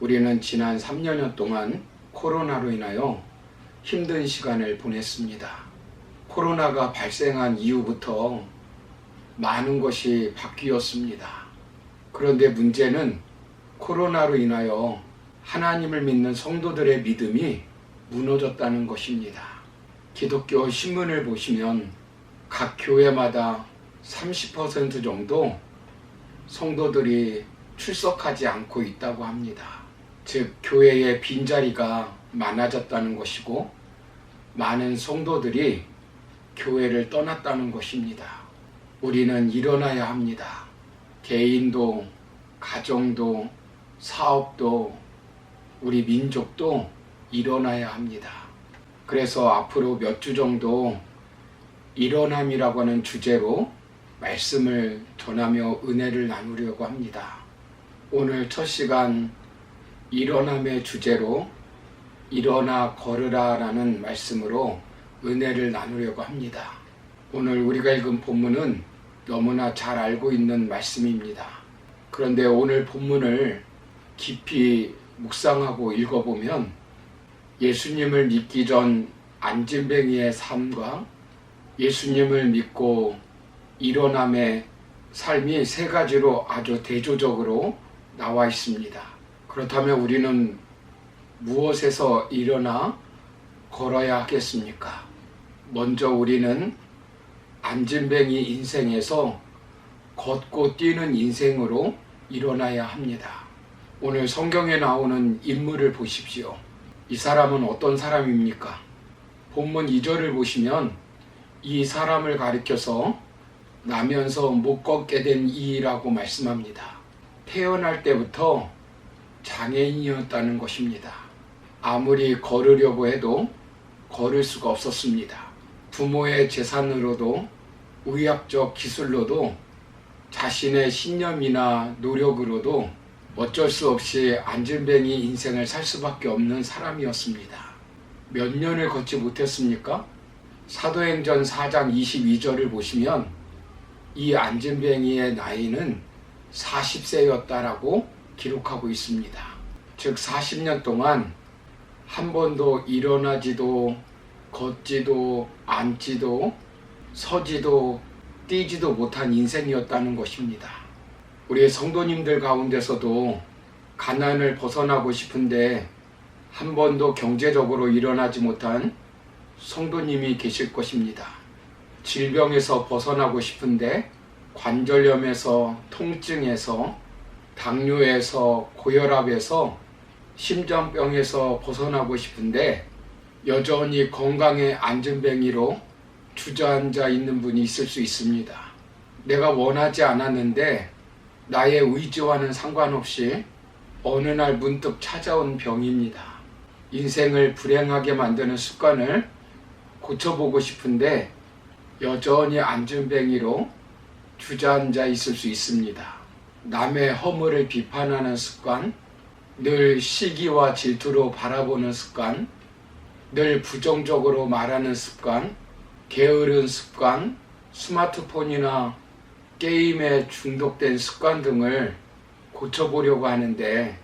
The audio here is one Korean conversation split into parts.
우리는 지난 3년여 동안 코로나로 인하여 힘든 시간을 보냈습니다. 코로나가 발생한 이후부터 많은 것이 바뀌었습니다. 그런데 문제는 코로나로 인하여 하나님을 믿는 성도들의 믿음이 무너졌다는 것입니다. 기독교 신문을 보시면 각 교회마다 30% 정도 성도들이 출석하지 않고 있다고 합니다. 즉 교회에 빈자리가 많아졌다는 것이고 많은 성도들이 교회를 떠났다는 것입니다. 우리는 일어나야 합니다. 개인도, 가정도, 사업도, 우리 민족도 일어나야 합니다. 그래서 앞으로 몇 주 정도 일어남이라고 하는 주제로 말씀을 전하며 은혜를 나누려고 합니다. 오늘 첫 시간 일어남의 주제로 일어나 걸으라 라는 말씀으로 은혜를 나누려고 합니다. 오늘 우리가 읽은 본문은 너무나 잘 알고 있는 말씀입니다. 그런데 오늘 본문을 깊이 묵상하고 읽어보면 예수님을 믿기 전 안진뱅이의 삶과 예수님을 믿고 일어남의 삶이 세 가지로 아주 대조적으로 나와 있습니다. 그렇다면 우리는 무엇에서 일어나 걸어야 하겠습니까? 먼저 우리는 안진뱅이 인생에서 걷고 뛰는 인생으로 일어나야 합니다. 오늘 성경에 나오는 인물을 보십시오. 이 사람은 어떤 사람입니까? 본문 2절을 보시면 이 사람을 가리켜서 나면서 못 걷게 된 이라고 말씀합니다. 태어날 때부터 장애인이었다는 것입니다. 아무리 걸으려고 해도 걸을 수가 없었습니다. 부모의 재산으로도 의학적 기술로도 자신의 신념이나 노력으로도 어쩔 수 없이 안진뱅이 인생을 살 수밖에 없는 사람이었습니다. 몇 년을 걷지 못했습니까? 사도행전 4장 22절을 보시면 이 안진뱅이의 나이는 40세였다라고 기록하고 있습니다. 즉 40년 동안 한 번도 일어나지도 걷지도 앉지도 서지도 뛰지도 못한 인생이었다는 것입니다. 우리 성도님들 가운데서도 가난을 벗어나고 싶은데 한 번도 경제적으로 일어나지 못한 성도님이 계실 것입니다. 질병에서 벗어나고 싶은데 관절염에서 통증에서 당뇨에서 고혈압에서 심장병에서 벗어나고 싶은데 여전히 건강의 안진뱅이로 주저앉아 있는 분이 있을 수 있습니다. 내가 원하지 않았는데 나의 의지와는 상관없이 어느 날 문득 찾아온 병입니다. 인생을 불행하게 만드는 습관을 고쳐보고 싶은데 여전히 안진뱅이로 주저앉아 있을 수 있습니다. 남의 허물을 비판하는 습관, 늘 시기와 질투로 바라보는 습관, 늘 부정적으로 말하는 습관, 게으른 습관, 스마트폰이나 게임에 중독된 습관 등을 고쳐보려고 하는데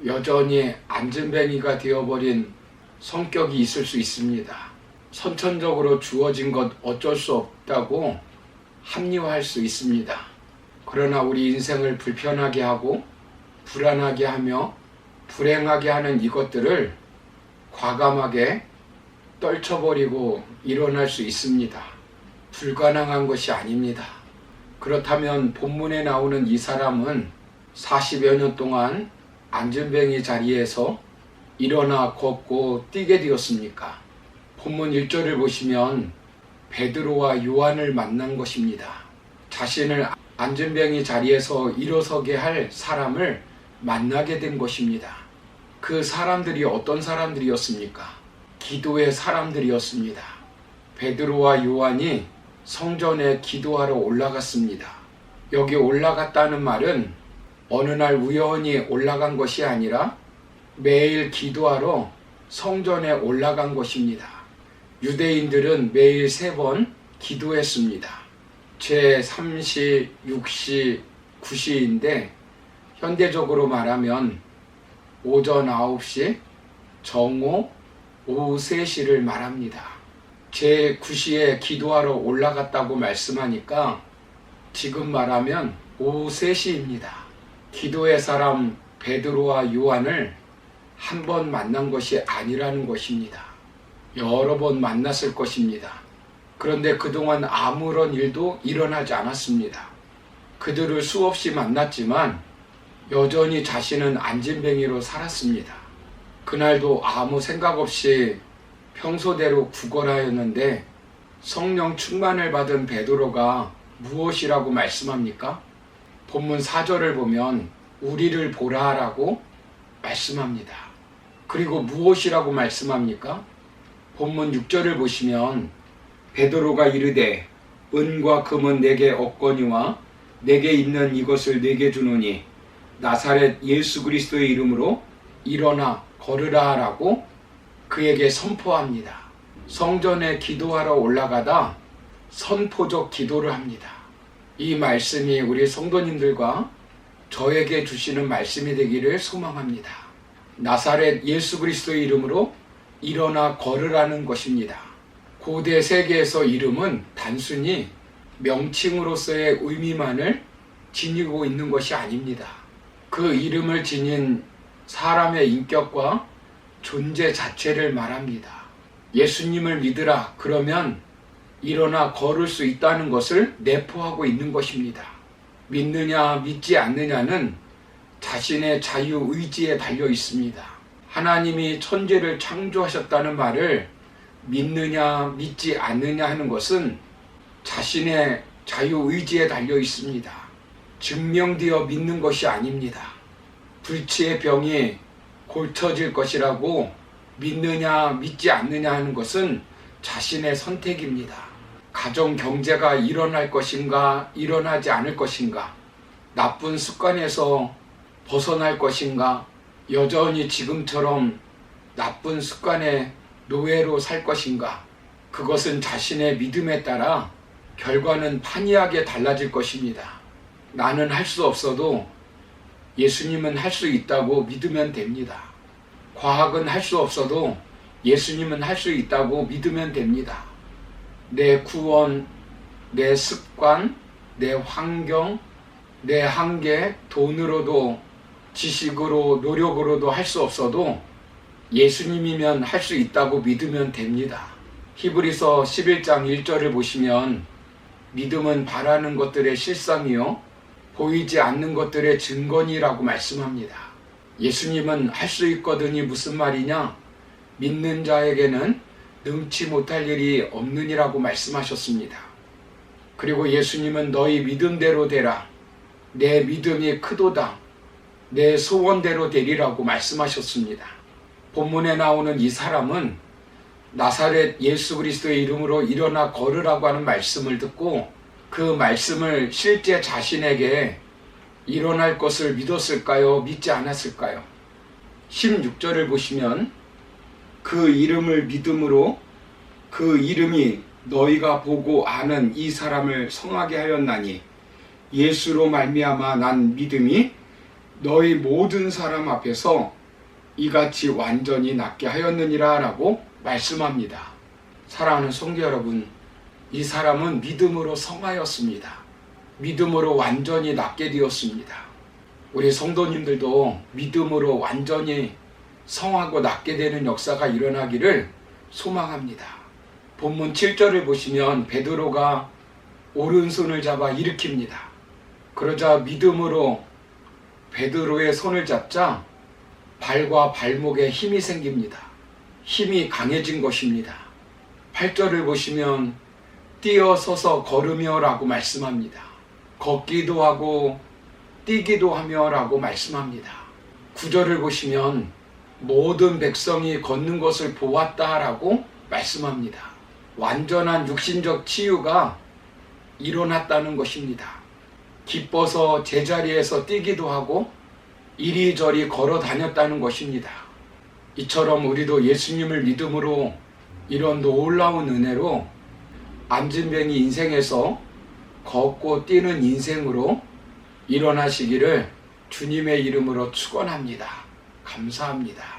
여전히 안진뱅이가 되어버린 성격이 있을 수 있습니다. 선천적으로 주어진 것 어쩔 수 없다고 합리화할 수 있습니다. 그러나 우리 인생을 불편하게 하고 불안하게 하며 불행하게 하는 이것들을 과감하게 떨쳐버리고 일어날 수 있습니다. 불가능한 것이 아닙니다. 그렇다면 본문에 나오는 이 사람은 40여 년 동안 안진뱅이 자리에서 일어나 걷고 뛰게 되었습니까? 본문 1절을 보시면 베드로와 요한을 만난 것입니다. 자신을 안진뱅이 자리에서 일어서게 할 사람을 만나게 된 것입니다. 그 사람들이 어떤 사람들이었습니까? 기도의 사람들이었습니다. 베드로와 요한이 성전에 기도하러 올라갔습니다. 여기 올라갔다는 말은 어느 날 우연히 올라간 것이 아니라 매일 기도하러 성전에 올라간 것입니다. 유대인들은 매일 3번 기도했습니다. 제3시, 6시, 9시인데 현대적으로 말하면 오전 9시, 정오, 오후 3시를 말합니다. 제 9시에 기도하러 올라갔다고 말씀하니까 지금 말하면 오후 3시입니다. 기도의 사람 베드로와 요한을 한 번 만난 것이 아니라는 것입니다. 여러 번 만났을 것입니다. 그런데 그동안 아무런 일도 일어나지 않았습니다. 그들을 수없이 만났지만 여전히 자신은 안진뱅이로 살았습니다. 그날도 아무 생각 없이 평소대로 구걸하였는데 성령 충만을 받은 베드로가 무엇이라고 말씀합니까? 본문 4절을 보면 우리를 보라라고 말씀합니다. 그리고 무엇이라고 말씀합니까? 본문 6절을 보시면 베드로가 이르되 은과 금은 내게 없거니와 내게 있는 이것을 내게 주노니 나사렛 예수 그리스도의 이름으로 일어나 걸으라 라고 그에게 선포합니다. 성전에 기도하러 올라가다 선포적 기도를 합니다. 이 말씀이 우리 성도님들과 저에게 주시는 말씀이 되기를 소망합니다. 나사렛 예수 그리스도의 이름으로 일어나 걸으라는 것입니다. 고대 세계에서 이름은 단순히 명칭으로서의 의미만을 지니고 있는 것이 아닙니다. 그 이름을 지닌 사람의 인격과 존재 자체를 말합니다. 예수님을 믿으라 그러면 일어나 걸을 수 있다는 것을 내포하고 있는 것입니다. 믿느냐 믿지 않느냐는 자신의 자유의지에 달려 있습니다. 하나님이 천지를 창조하셨다는 말을 믿느냐 믿지 않느냐 하는 것은 자신의 자유의지에 달려 있습니다. 증명되어 믿는 것이 아닙니다. 불치의 병이 고쳐질 것이라고 믿느냐 믿지 않느냐 하는 것은 자신의 선택입니다. 가정 경제가 일어날 것인가 일어나지 않을 것인가, 나쁜 습관에서 벗어날 것인가, 여전히 지금처럼 나쁜 습관의 노예로 살 것인가, 그것은 자신의 믿음에 따라 결과는 판이하게 달라질 것입니다. 나는 할 수 없어도 예수님은 할 수 있다고 믿으면 됩니다. 과학은 할 수 없어도 예수님은 할 수 있다고 믿으면 됩니다. 내 구원, 내 습관, 내 환경, 내 한계, 돈으로도 지식으로 노력으로도 할 수 없어도 예수님이면 할 수 있다고 믿으면 됩니다. 히브리서 11장 1절을 보시면 믿음은 바라는 것들의 실상이요 보이지 않는 것들의 증거니라고 말씀합니다. 예수님은 할 수 있거든이 무슨 말이냐? 믿는 자에게는 능치 못할 일이 없느니라고 말씀하셨습니다. 그리고 예수님은 너희 믿음대로 되라, 내 믿음이 크도다, 내 소원대로 되리라고 말씀하셨습니다. 본문에 나오는 이 사람은 나사렛 예수 그리스도의 이름으로 일어나 걸으라고 하는 말씀을 듣고 그 말씀을 실제 자신에게 일어날 것을 믿었을까요? 믿지 않았을까요? 16절을 보시면 그 이름을 믿음으로 그 이름이 너희가 보고 아는 이 사람을 성하게 하였나니 예수로 말미암아 난 믿음이 너희 모든 사람 앞에서 이같이 완전히 낫게 하였느니라 라고 말씀합니다. 사랑하는 성도 여러분, 이 사람은 믿음으로 성하였습니다. 믿음으로 완전히 낫게 되었습니다. 우리 성도님들도 믿음으로 완전히 성하고 낫게 되는 역사가 일어나기를 소망합니다. 본문 7절을 보시면 베드로가 오른손을 잡아 일으킵니다. 그러자 믿음으로 베드로의 손을 잡자 발과 발목에 힘이 생깁니다. 힘이 강해진 것입니다. 8절을 보시면 뛰어서서 걸으며 라고 말씀합니다. 걷기도 하고 뛰기도 하며 라고 말씀합니다. 9절을 보시면 모든 백성이 걷는 것을 보았다 라고 말씀합니다. 완전한 육신적 치유가 일어났다는 것입니다. 기뻐서 제자리에서 뛰기도 하고 이리저리 걸어 다녔다는 것입니다. 이처럼 우리도 예수님을 믿음으로 이런 놀라운 은혜로 안진뱅이 인생에서 걷고 뛰는 인생으로 일어나시기를 주님의 이름으로 축원합니다. 감사합니다. 감사합니다.